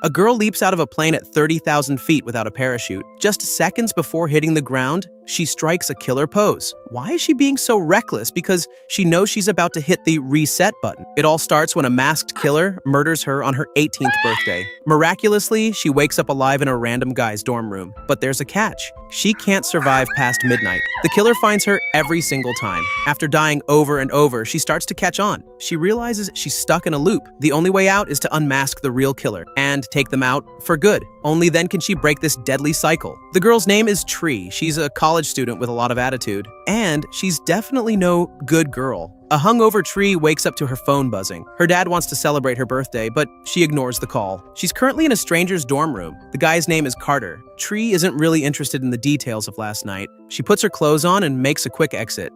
A girl leaps out of a plane at 30,000 feet without a parachute. Just seconds before hitting the ground, she strikes a killer pose. Why is she being so reckless? Because she knows she's about to hit the reset button. It all starts when a masked killer murders her on her 18th birthday. Miraculously, she wakes up alive in a random guy's dorm room. But there's a catch. She can't survive past midnight. The killer finds her every single time. After dying over and over, she starts to catch on. She realizes she's stuck in a loop. The only way out is to unmask the real killer and take them out for good. Only then can she break this deadly cycle. The girl's name is Tree. She's a college student with a lot of attitude. And she's definitely no good girl. A hungover Tree wakes up to her phone buzzing. Her dad wants to celebrate her birthday, but she ignores the call. She's currently in a stranger's dorm room. The guy's name is Carter. Tree isn't really interested in the details of last night. She puts her clothes on and makes a quick exit.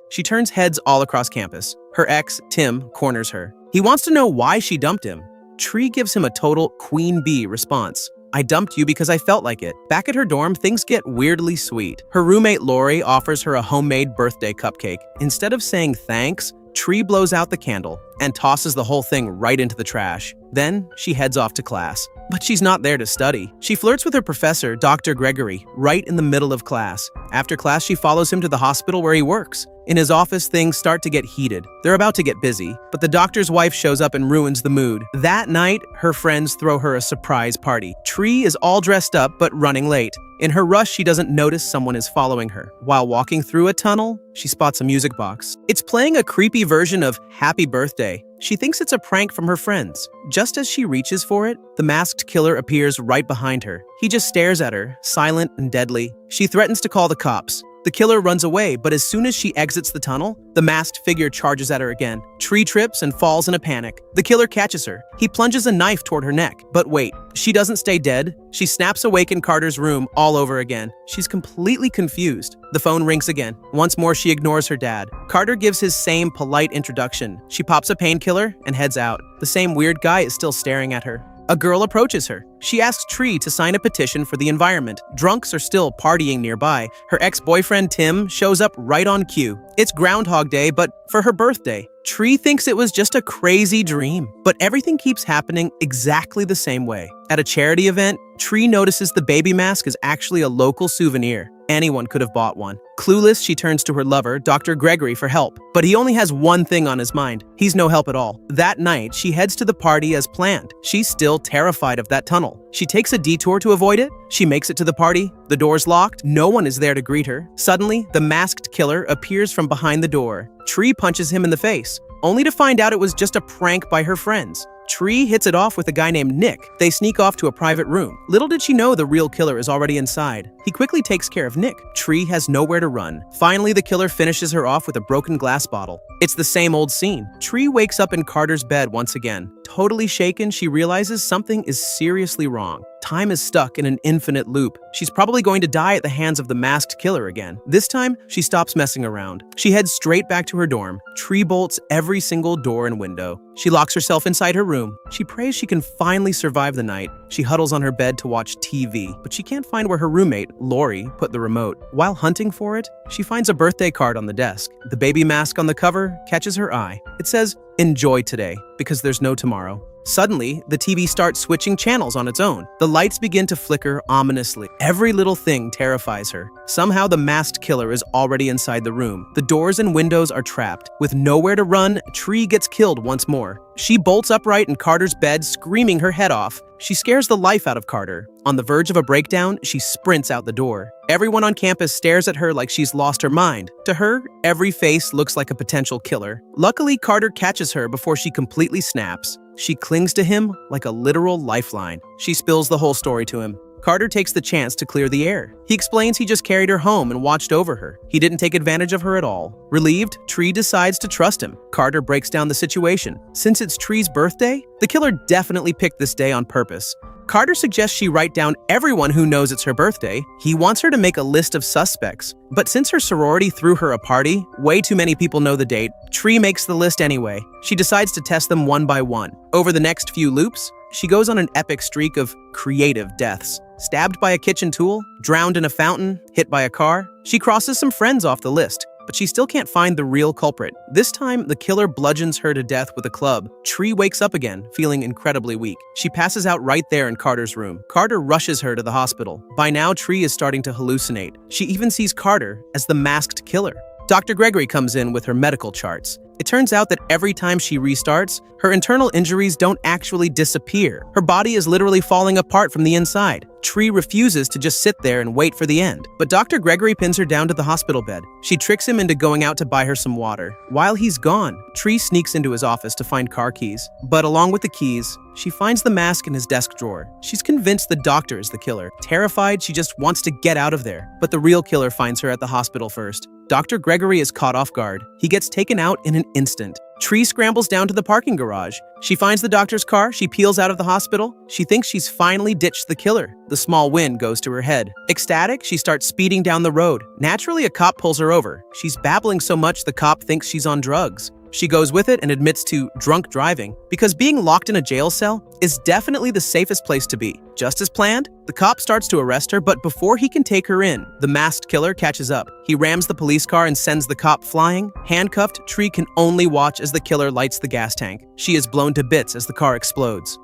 She turns heads all across campus. Her ex, Tim, corners her. He wants to know why she dumped him. Tree gives him a total queen bee response. I dumped you because I felt like it. Back at her dorm, things get weirdly sweet. Her roommate Lori offers her a homemade birthday cupcake. Instead of saying thanks, Tree blows out the candle and tosses the whole thing right into the trash. Then she heads off to class. But she's not there to study. She flirts with her professor, Dr. Gregory, right in the middle of class. After class, she follows him to the hospital where he works. In his office, things start to get heated. They're about to get busy, but the doctor's wife shows up and ruins the mood. That night, her friends throw her a surprise party. Tree is all dressed up but running late. In her rush, she doesn't notice someone is following her. While walking through a tunnel, she spots a music box. It's playing a creepy version of Happy Birthday. She thinks it's a prank from her friends. Just as she reaches for it, the masked killer appears right behind her. He just stares at her, silent and deadly. She threatens to call the cops. The killer runs away, but as soon as she exits the tunnel, the masked figure charges at her again. Tree trips and falls in a panic. The killer catches her. He plunges a knife toward her neck. But wait, she doesn't stay dead. She snaps awake in Carter's room all over again. She's completely confused. The phone rings again. Once more, she ignores her dad. Carter gives his same polite introduction. She pops a painkiller and heads out. The same weird guy is still staring at her. A girl approaches her. She asks Tree to sign a petition for the environment. Drunks are still partying nearby. Her ex-boyfriend Tim shows up right on cue. It's Groundhog Day, but for her birthday. Tree thinks it was just a crazy dream, but everything keeps happening exactly the same way. At a charity event, Tree notices the baby mask is actually a local souvenir. Anyone could have bought one. Clueless, she turns to her lover, Dr. Gregory, for help. But he only has one thing on his mind. He's no help at all. That night, she heads to the party as planned. She's still terrified of that tunnel. She takes a detour to avoid it. She makes it to the party. The door's locked. No one is there to greet her. Suddenly, the masked killer appears from behind the door. Tree punches him in the face, only to find out it was just a prank by her friends. Tree hits it off with a guy named Nick. They sneak off to a private room. Little did she know the real killer is already inside. He quickly takes care of Nick. Tree has nowhere to run. Finally, the killer finishes her off with a broken glass bottle. It's the same old scene. Tree wakes up in Carter's bed once again. Totally shaken, she realizes something is seriously wrong. Time is stuck in an infinite loop. She's probably going to die at the hands of the masked killer again. This time, she stops messing around. She heads straight back to her dorm. Tree bolts every single door and window. She locks herself inside her room. She prays she can finally survive the night. She huddles on her bed to watch TV, but she can't find where her roommate, Lori, put the remote. While hunting for it, she finds a birthday card on the desk. The baby mask on the cover catches her eye. It says, "Enjoy today, because there's no tomorrow." Suddenly, the TV starts switching channels on its own. The lights begin to flicker ominously. Every little thing terrifies her. Somehow, the masked killer is already inside the room. The doors and windows are trapped. With nowhere to run, Tree gets killed once more. She bolts upright in Carter's bed, screaming her head off. She scares the life out of Carter. On the verge of a breakdown, she sprints out the door. Everyone on campus stares at her like she's lost her mind. To her, every face looks like a potential killer. Luckily, Carter catches her before she completely snaps. She clings to him like a literal lifeline. She spills the whole story to him. Carter takes the chance to clear the air. He explains he just carried her home and watched over her. He didn't take advantage of her at all. Relieved, Tree decides to trust him. Carter breaks down the situation. Since it's Tree's birthday, the killer definitely picked this day on purpose. Carter suggests she write down everyone who knows it's her birthday. He wants her to make a list of suspects. But since her sorority threw her a party, way too many people know the date. Tree makes the list anyway. She decides to test them one by one. Over the next few loops, She goes on an epic streak of creative deaths. Stabbed by a kitchen tool, drowned in a fountain, hit by a car. She crosses some friends off the list, but she still can't find the real culprit. This time, the killer bludgeons her to death with a club. Tree wakes up again, feeling incredibly weak. She passes out right there in Carter's room. Carter rushes her to the hospital. By now, Tree is starting to hallucinate. She even sees Carter as the masked killer. Dr. Gregory comes in with her medical charts. It turns out that every time she restarts, her internal injuries don't actually disappear. Her body is literally falling apart from the inside. Tree refuses to just sit there and wait for the end. But Dr. Gregory pins her down to the hospital bed. She tricks him into going out to buy her some water. While he's gone, Tree sneaks into his office to find car keys. But along with the keys, she finds the mask in his desk drawer. She's convinced the doctor is the killer. Terrified, she just wants to get out of there. But the real killer finds her at the hospital first. Dr. Gregory is caught off guard. He gets taken out in an instant. Tree scrambles down to the parking garage. She finds the doctor's car. She peels out of the hospital. She thinks she's finally ditched the killer. The small win goes to her head. Ecstatic, she starts speeding down the road. Naturally, a cop pulls her over. She's babbling so much the cop thinks she's on drugs. She goes with it and admits to drunk driving because being locked in a jail cell is definitely the safest place to be. Just as planned, the cop starts to arrest her, but before he can take her in, the masked killer catches up. He rams the police car and sends the cop flying. Handcuffed, Tree can only watch as the killer lights the gas tank. She is blown to bits as the car explodes.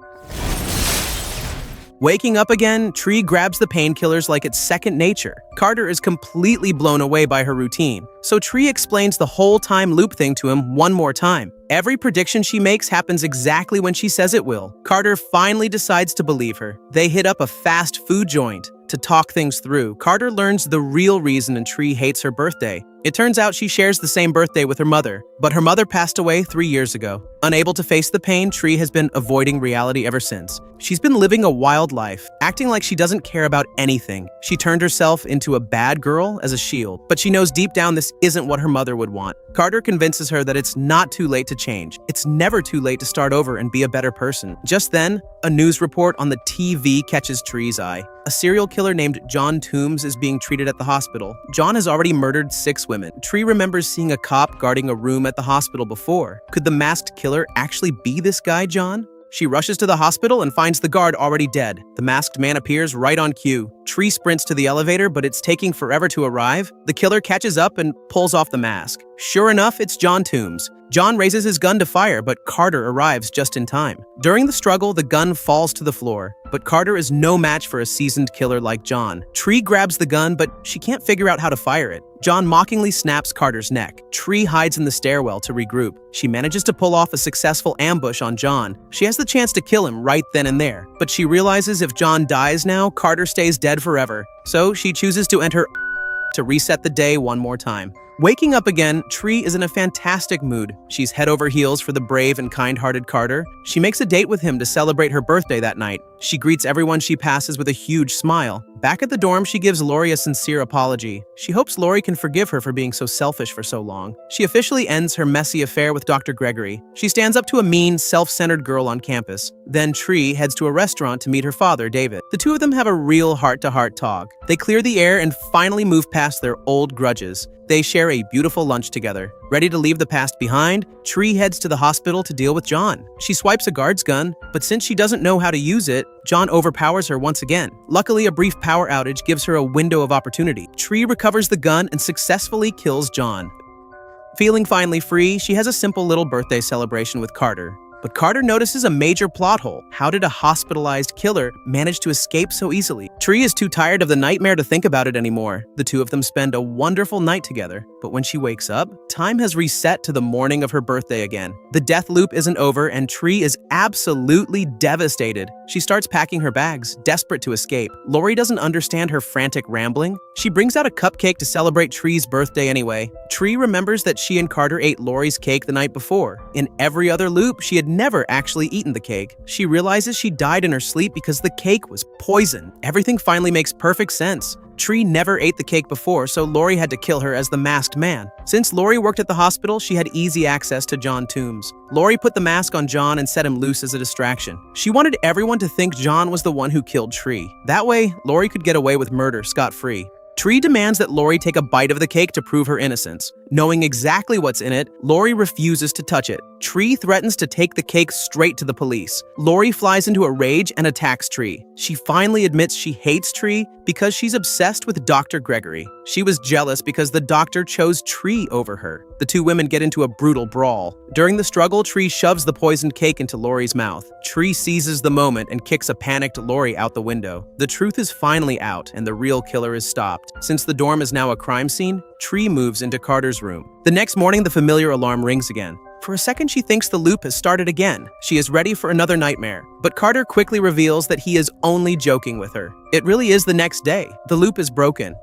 Waking up again, Tree grabs the painkillers like it's second nature. Carter is completely blown away by her routine, so Tree explains the whole time loop thing to him one more time. Every prediction she makes happens exactly when she says it will. Carter finally decides to believe her. They hit up a fast food joint to talk things through. Carter learns the real reason Tree hates her birthday. It turns out she shares the same birthday with her mother, but her mother passed away 3 years ago. Unable to face the pain, Tree has been avoiding reality ever since. She's been living a wild life, acting like she doesn't care about anything. She turned herself into a bad girl as a shield, but she knows deep down this isn't what her mother would want. Carter convinces her that it's not too late to change. It's never too late to start over and be a better person. Just then, a news report on the TV catches Tree's eye. A serial killer named Jon Tombs is being treated at the hospital. Jon has already murdered 6 women. Tree remembers seeing a cop guarding a room at the hospital before. Could the masked killer actually be this guy, Jon? She rushes to the hospital and finds the guard already dead. The masked man appears right on cue. Tree sprints to the elevator, but it's taking forever to arrive. The killer catches up and pulls off the mask. Sure enough, it's Jon Tombs. Jon raises his gun to fire, but Carter arrives just in time. During the struggle, the gun falls to the floor, but Carter is no match for a seasoned killer like Jon. Tree grabs the gun, but she can't figure out how to fire it. Jon mockingly snaps Carter's neck. Tree hides in the stairwell to regroup. She manages to pull off a successful ambush on Jon. She has the chance to kill him right then and there, but she realizes if Jon dies now, Carter stays dead forever. So she chooses to enter to reset the day one more time. Waking up again, Tree is in a fantastic mood. She's head over heels for the brave and kind-hearted Carter. She makes a date with him to celebrate her birthday that night. She greets everyone she passes with a huge smile. Back at the dorm, she gives Lori a sincere apology. She hopes Lori can forgive her for being so selfish for so long. She officially ends her messy affair with Dr. Gregory. She stands up to a mean, self-centered girl on campus. Then Tree heads to a restaurant to meet her father, David. The two of them have a real heart-to-heart talk. They clear the air and finally move past their old grudges. They share a beautiful lunch together. Ready to leave the past behind, Tree heads to the hospital to deal with Jon. She swipes a guard's gun, but since she doesn't know how to use it, Jon overpowers her once again. Luckily, a brief power outage gives her a window of opportunity. Tree recovers the gun and successfully kills Jon. Feeling finally free, she has a simple little birthday celebration with Carter. But Carter notices a major plot hole. How did a hospitalized killer manage to escape so easily? Tree is too tired of the nightmare to think about it anymore. The two of them spend a wonderful night together. But when she wakes up, time has reset to the morning of her birthday again. The death loop isn't over, and Tree is absolutely devastated. She starts packing her bags, desperate to escape. Lori doesn't understand her frantic rambling. She brings out a cupcake to celebrate Tree's birthday anyway. Tree remembers that she and Carter ate Lori's cake the night before. In every other loop, she had never actually eaten the cake. She realizes she died in her sleep because the cake was poison. Everything finally makes perfect sense. Tree never ate the cake before, so Lori had to kill her as the masked man. Since Lori worked at the hospital, she had easy access to Jon Tombs. Lori put the mask on Jon and set him loose as a distraction. She wanted everyone to think Jon was the one who killed Tree. That way, Lori could get away with murder scot-free. Tree demands that Lori take a bite of the cake to prove her innocence. Knowing exactly what's in it, Lori refuses to touch it. Tree threatens to take the cake straight to the police. Lori flies into a rage and attacks Tree. She finally admits she hates Tree because she's obsessed with Dr. Gregory. She was jealous because the doctor chose Tree over her. The two women get into a brutal brawl. During the struggle, Tree shoves the poisoned cake into Lori's mouth. Tree seizes the moment and kicks a panicked Lori out the window. The truth is finally out and the real killer is stopped. Since the dorm is now a crime scene, Tree moves into Carter's room. The next morning, the familiar alarm rings again. For a second, she thinks the loop has started again. She is ready for another nightmare. But Carter quickly reveals that he is only joking with her. It really is the next day. The loop is broken.